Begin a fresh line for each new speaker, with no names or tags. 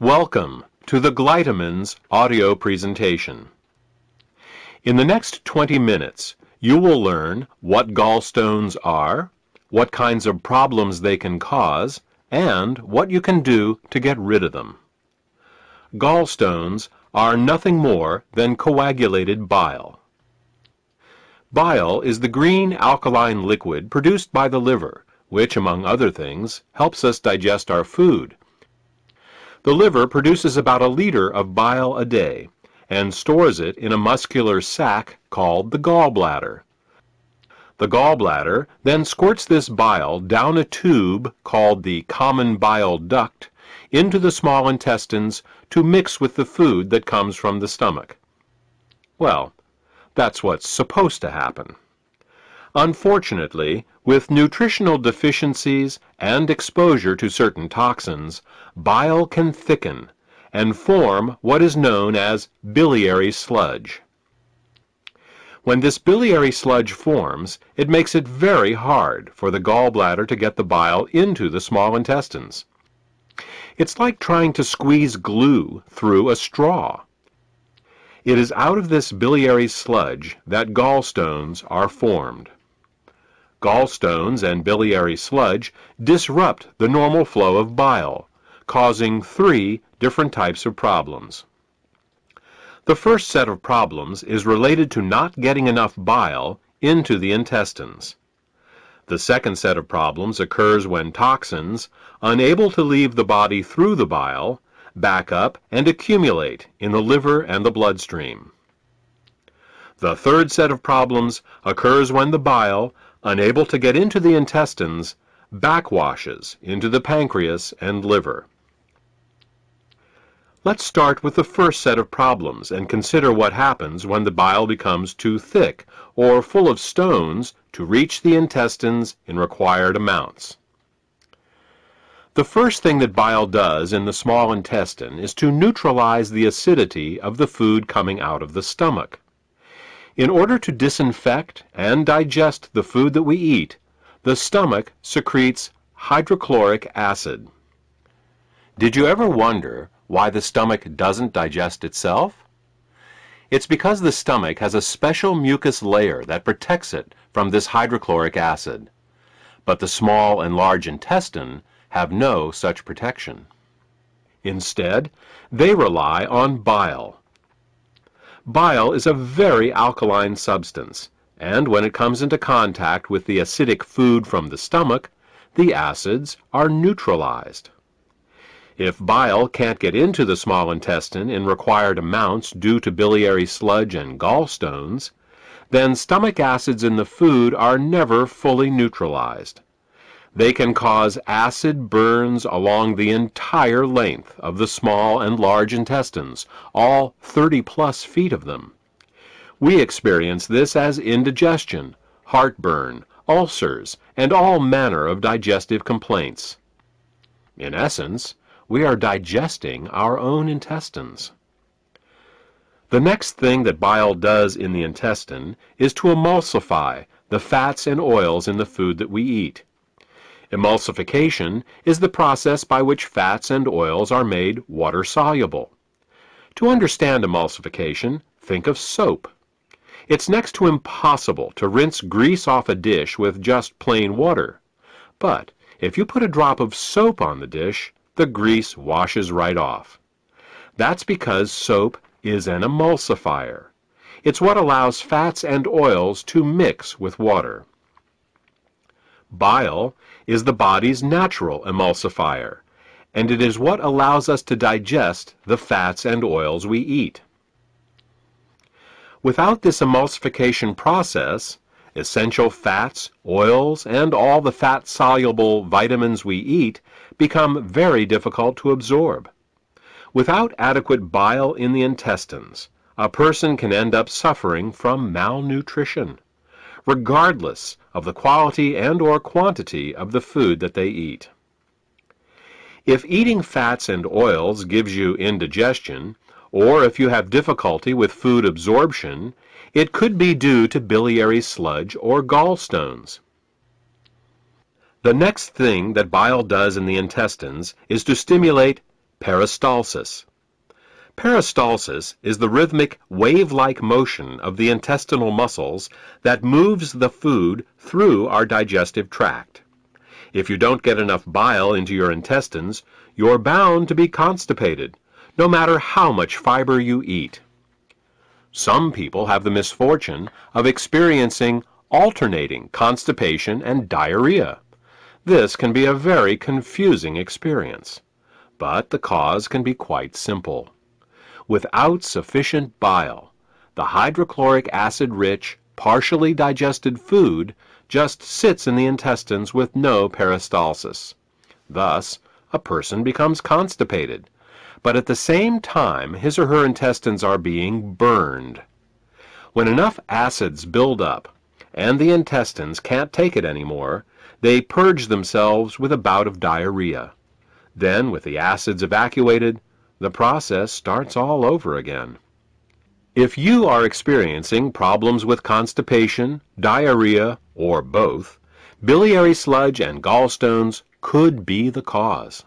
Welcome to the Glytamins audio presentation. In the next 20 minutes, you will learn what gallstones are, what kinds of problems they can cause, and what you can do to get rid of them. Gallstones are nothing more than coagulated bile. Bile is the green alkaline liquid produced by the liver, which, among other things, helps us digest our food. The liver produces about 1 liter of bile a day and stores it in a muscular sac called the gallbladder. The gallbladder then squirts this bile down a tube called the common bile duct into the small intestines to mix with the food that comes from the stomach. Well, that's what's supposed to happen. Unfortunately, with nutritional deficiencies and exposure to certain toxins, bile can thicken and form what is known as biliary sludge. When this biliary sludge forms, it makes it very hard for the gallbladder to get the bile into the small intestines. It's like trying to squeeze glue through a straw. It is out of this biliary sludge that gallstones are formed. Gallstones and biliary sludge disrupt the normal flow of bile, causing 3 different types of problems. The first set of problems is related to not getting enough bile into the intestines. The second set of problems occurs when toxins, unable to leave the body through the bile, back up and accumulate in the liver and the bloodstream. The third set of problems occurs when the bile, unable to get into the intestines, backwashes into the pancreas and liver. Let's start with the first set of problems and consider what happens when the bile becomes too thick or full of stones to reach the intestines in required amounts. The first thing that bile does in the small intestine is to neutralize the acidity of the food coming out of the stomach. In order to disinfect and digest the food that we eat, the stomach secretes hydrochloric acid. Did you ever wonder why the stomach doesn't digest itself? It's because the stomach has a special mucus layer that protects it from this hydrochloric acid. But the small and large intestine have no such protection. Instead, they rely on bile. Bile is a very alkaline substance, and when it comes into contact with the acidic food from the stomach, the acids are neutralized. If bile can't get into the small intestine in required amounts due to biliary sludge and gallstones, then stomach acids in the food are never fully neutralized. They can cause acid burns along the entire length of the small and large intestines, all 30+ feet of them. We experience this as indigestion, heartburn, ulcers, and all manner of digestive complaints. In essence, we are digesting our own intestines. The next thing that bile does in the intestine is to emulsify the fats and oils in the food that we eat. Emulsification is the process by which fats and oils are made water-soluble. To understand emulsification, think of soap. It's next to impossible to rinse grease off a dish with just plain water. But if you put a drop of soap on the dish, the grease washes right off. That's because soap is an emulsifier. It's what allows fats and oils to mix with water. Bile is the body's natural emulsifier, and it is what allows us to digest the fats and oils we eat. Without this emulsification process, essential fats, oils, and all the fat-soluble vitamins we eat become very difficult to absorb. Without adequate bile in the intestines, a person can end up suffering from malnutrition, regardless of the quality and/or quantity of the food that they eat. If eating fats and oils gives you indigestion, or if you have difficulty with food absorption, it could be due to biliary sludge or gallstones. The next thing that bile does in the intestines is to stimulate Peristalsis. Peristalsis is the rhythmic, wave-like motion of the intestinal muscles that moves the food through our digestive tract. If you don't get enough bile into your intestines, you're bound to be constipated, no matter how much fiber you eat. Some people have the misfortune of experiencing alternating constipation and diarrhea. This can be a very confusing experience, but the cause can be quite simple. Without sufficient bile, the hydrochloric acid-rich, partially digested food just sits in the intestines with no peristalsis. Thus, a person becomes constipated, but at the same time his or her intestines are being burned. When enough acids build up and the intestines can't take it anymore, they purge themselves with a bout of diarrhea. Then, with the acids evacuated, the process starts all over again. If you are experiencing problems with constipation, diarrhea, or both, biliary sludge and gallstones could be the cause.